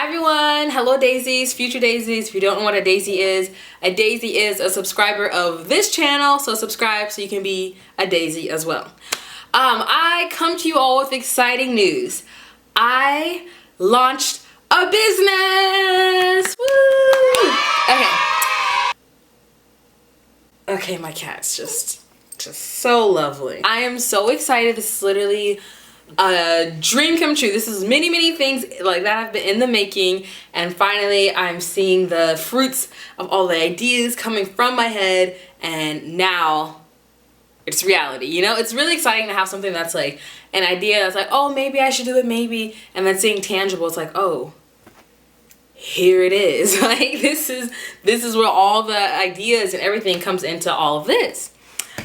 everyone, hello daisies, future daisies. If you don't know what a daisy is a subscriber of this channel, so subscribe so you can be a daisy as well. I come to you all with exciting news. I launched a business! Woo! Okay, my cat's just so lovely. I am so excited. This is literally a dream come true. This is many things like that have been in the making, and finally I'm seeing the fruits of all the ideas coming from my head, and now it's reality. You know, it's really exciting to have something that's like an idea that's like, oh, maybe I should do it, maybe, and then seeing tangible, it's like, oh, here it is. Like this is where all the ideas and everything comes into all of this.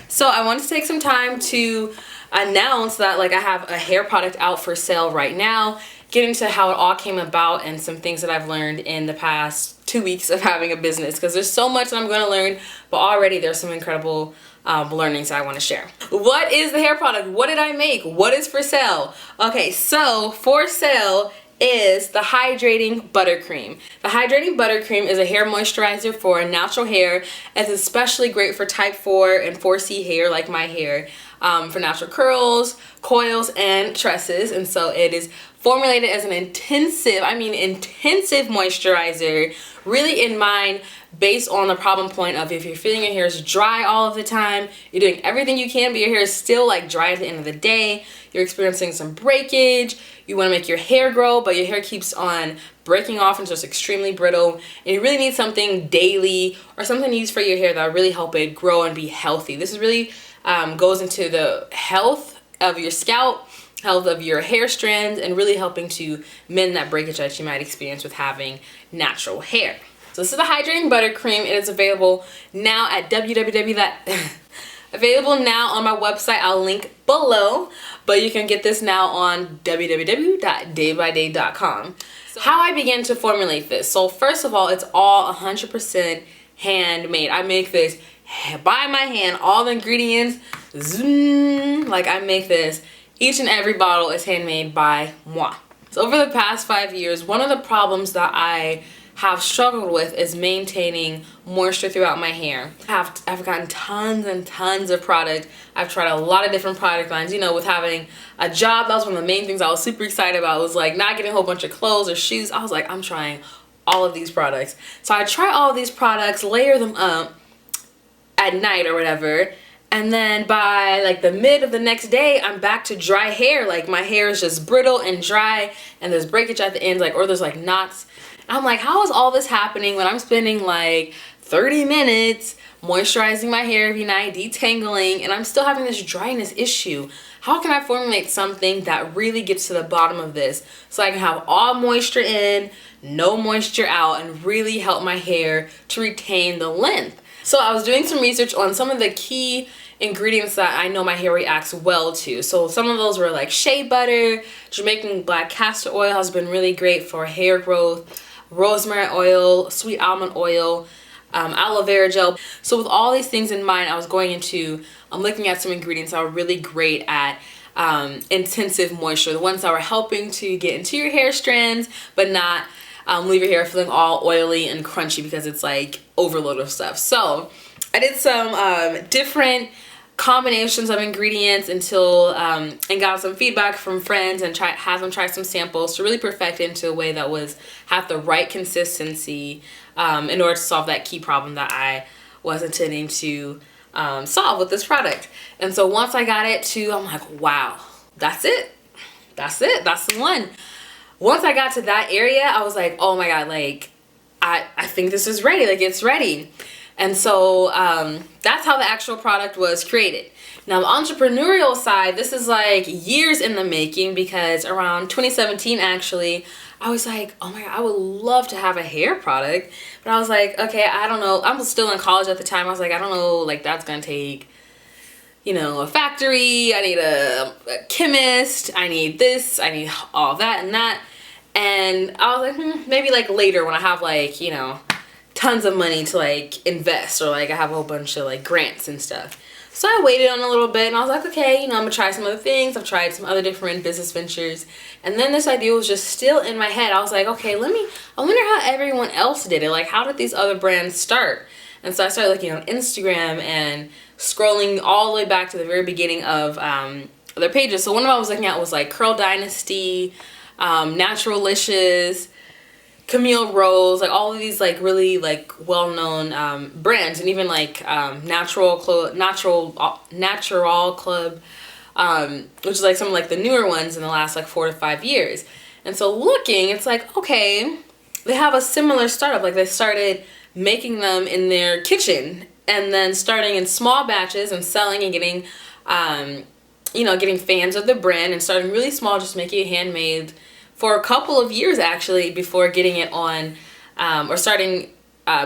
So I wanted to take some time to announce that like I have a hair product out for sale right now, get into how it all came about and some things that I've learned in the past 2 weeks of having a business, because there's so much that I'm going to learn, but already there's some incredible learnings that I want to share. What is the hair product? What did I make? What is for sale? Okay, so for sale is the Hydrating Buttercream. The Hydrating Buttercream is a hair moisturizer for natural hair. It's especially great for type 4 and 4C hair like my hair, for natural curls, coils, and tresses. And so it is formulated as an intensive moisturizer, really in mind based on the problem point of if you're feeling your hair is dry all of the time, you're doing everything you can, but your hair is still like dry at the end of the day, you're experiencing some breakage, you want to make your hair grow, but your hair keeps on breaking off and just extremely brittle, and you really need something daily or something to use for your hair that will really help it grow and be healthy. This is really goes into the health of your scalp, health of your hair strands, and really helping to mend that breakage that you might experience with having natural hair. So this is the Hydrating Buttercream. It is available now at available now on my website. I'll link below, but you can get this now on www.daybyday.com. So how I began to formulate this. So first of all, it's all 100% handmade. I make this by my hand, all the ingredients, zoom, like I make this. Each and every bottle is handmade by moi. So over the past 5 years, one of the problems that I have struggled with is maintaining moisture throughout my hair. I've gotten tons and tons of product. I've tried a lot of different product lines. You know, with having a job, that was one of the main things I was super excited about, was like not getting a whole bunch of clothes or shoes. I was like, I'm trying all of these products. So I try all of these products, layer them up at night or whatever, and then by like the mid of the next day, I'm back to dry hair. Like my hair is just brittle and dry, and there's breakage at the ends, like, or there's like knots. I'm like, how is all this happening when I'm spending like 30 minutes moisturizing my hair every night, detangling, and I'm still having this dryness issue? How can I formulate something that really gets to the bottom of this so I can have all moisture in, no moisture out, and really help my hair to retain the length? So I was doing some research on some of the key ingredients that I know my hair reacts well to. So some of those were like shea butter, Jamaican black castor oil has been really great for hair growth, rosemary oil, sweet almond oil, aloe vera gel. So with all these things in mind, I was going into looking at some ingredients that were really great at intensive moisture, the ones that were helping to get into your hair strands but not leave your hair feeling all oily and crunchy because it's like overload of stuff. So I did some different combinations of ingredients until and got some feedback from friends and had them try some samples to really perfect it into a way that had the right consistency in order to solve that key problem that I was intending to solve with this product. And so once I got it to, I'm like, wow, that's it, that's the one. Once I got to that area, I was like, oh my god, like I think this is ready, like it's ready. And so that's how the actual product was created. Now the entrepreneurial side, this is like years in the making, because around 2017 actually, I was like, oh my god, I would love to have a hair product. But I was like, okay, I don't know. I was still in college at the time. I was like, I don't know, like that's gonna take, you know, a factory. I need a chemist. I need this. I need all that and that. And I was like, maybe like later when I have like, you know, tons of money to like invest, or like I have a whole bunch of like grants and stuff. So I waited on a little bit and I was like, okay, you know, I'm gonna try some other things. I've tried some other different business ventures. And then this idea was just still in my head. I was like, okay, I wonder how everyone else did it. Like, how did these other brands start? And so I started looking on Instagram and scrolling all the way back to the very beginning of their pages. So one of them I was looking at was like Curl Dynasty, Naturalicious, Camille Rose, like all of these like really like well-known brands, and even like Natural Club, which is like some of like the newer ones in the last like 4 to 5 years. And so looking, it's like, okay, they have a similar startup. Like they started making them in their kitchen and then starting in small batches and selling and getting getting fans of the brand, and starting really small, just making it handmade for a couple of years actually before getting it on or starting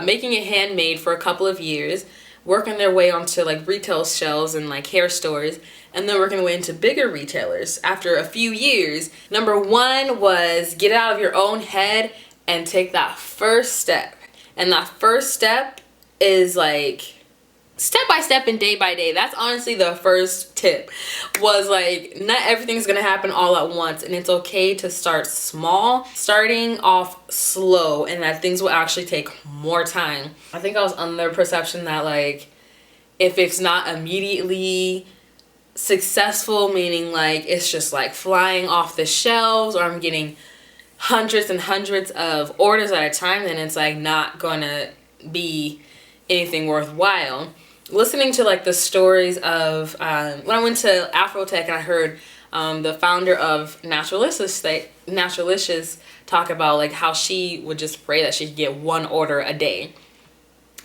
making it handmade for a couple of years, working their way onto like retail shelves and like hair stores, and then working their way into bigger retailers after a few years. Number one was get out of your own head and take that first step. And that first step is like step by step and day by day. That's honestly the first tip, was like not everything's gonna happen all at once, and it's okay to start small, starting off slow, and that things will actually take more time. I think I was under the perception that like if it's not immediately successful, meaning like it's just like flying off the shelves, or I'm getting hundreds and hundreds of orders at a time, then it's like not gonna be anything worthwhile. Listening to like the stories of when I went to Afrotech and I heard the founder of Naturalicious talk about like how she would just pray that she could get 1 order a day,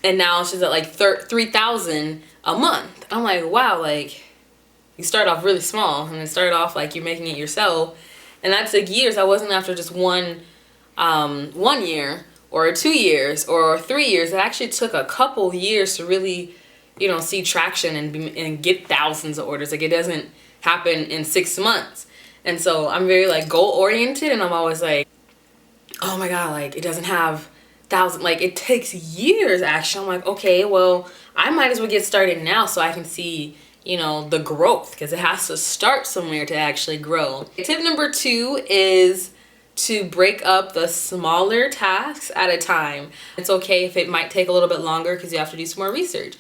and now she's at like 3,000 a month. I'm like, wow, like you start off really small, and then start off like you're making it yourself. And that took years. That wasn't after just one year or 2 years or 3 years. It actually took a couple years to really, you know, see traction and get thousands of orders. Like it doesn't happen in 6 months. And so I'm very like goal oriented, and I'm always like, oh my God, like it doesn't have thousands. Like it takes years actually. I'm like, okay, well I might as well get started now so I can see, you know, the growth, because it has to start somewhere to actually grow. Tip number 2 is to break up the smaller tasks at a time. It's okay if it might take a little bit longer because you have to do some more research.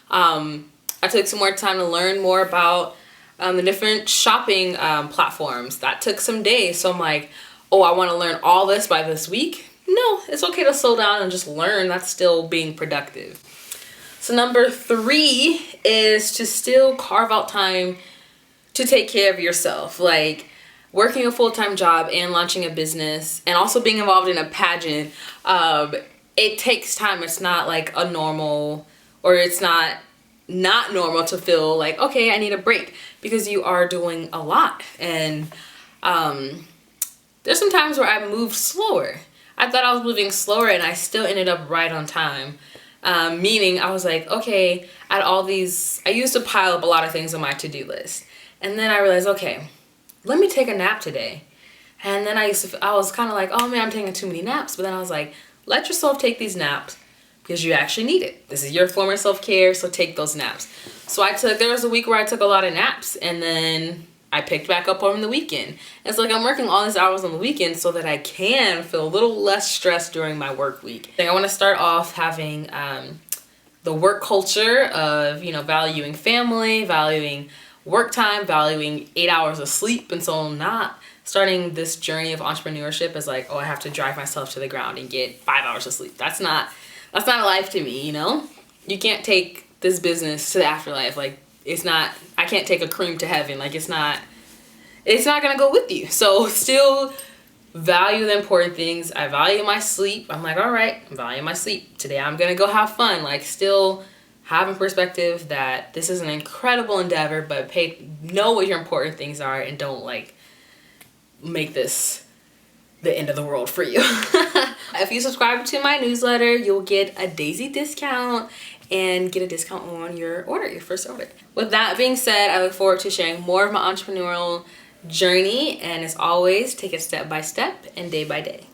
I took some more time to learn more about the different shopping platforms. That took some days. So I'm like, oh, I want to learn all this by this week. No, it's okay to slow down and just learn. That's still being productive. So number 3 is to still carve out time to take care of yourself. Like working a full-time job and launching a business and also being involved in a pageant, it takes time. It's not like a normal, or it's not normal to feel like, okay, I need a break, because you are doing a lot. And there's some times where I moved slower. I thought I was moving slower and I still ended up right on time. Meaning I was like, okay, I used to pile up a lot of things on my to-do list. And then I realized, okay, let me take a nap today. And then I was kind of like, oh man, I'm taking too many naps. But then I was like, let yourself take these naps because you actually need it. This is your form of self-care, so take those naps. So there was a week where I took a lot of naps, and then I picked back up on the weekend. It's like I'm working all these hours on the weekend so that I can feel a little less stressed during my work week. I want to start off having the work culture of, you know, valuing family, valuing work time, valuing 8 hours of sleep. And so not starting this journey of entrepreneurship as like, oh, I have to drive myself to the ground and get 5 hours of sleep. That's not a life to me, you know? You can't take this business to the afterlife. Like, I can't take a cream to heaven. Like, it's not gonna go with you. So still value the important things. I value my sleep. I'm like, all right, I value my sleep. Today I'm gonna go have fun. Like, still having perspective that this is an incredible endeavor, but know what your important things are, and don't like make this the end of the world for you. If you subscribe to my newsletter, you'll get a Daisy discount and get a discount on your first order. With that being said, I look forward to sharing more of my entrepreneurial journey, and as always, take it step by step and day by day.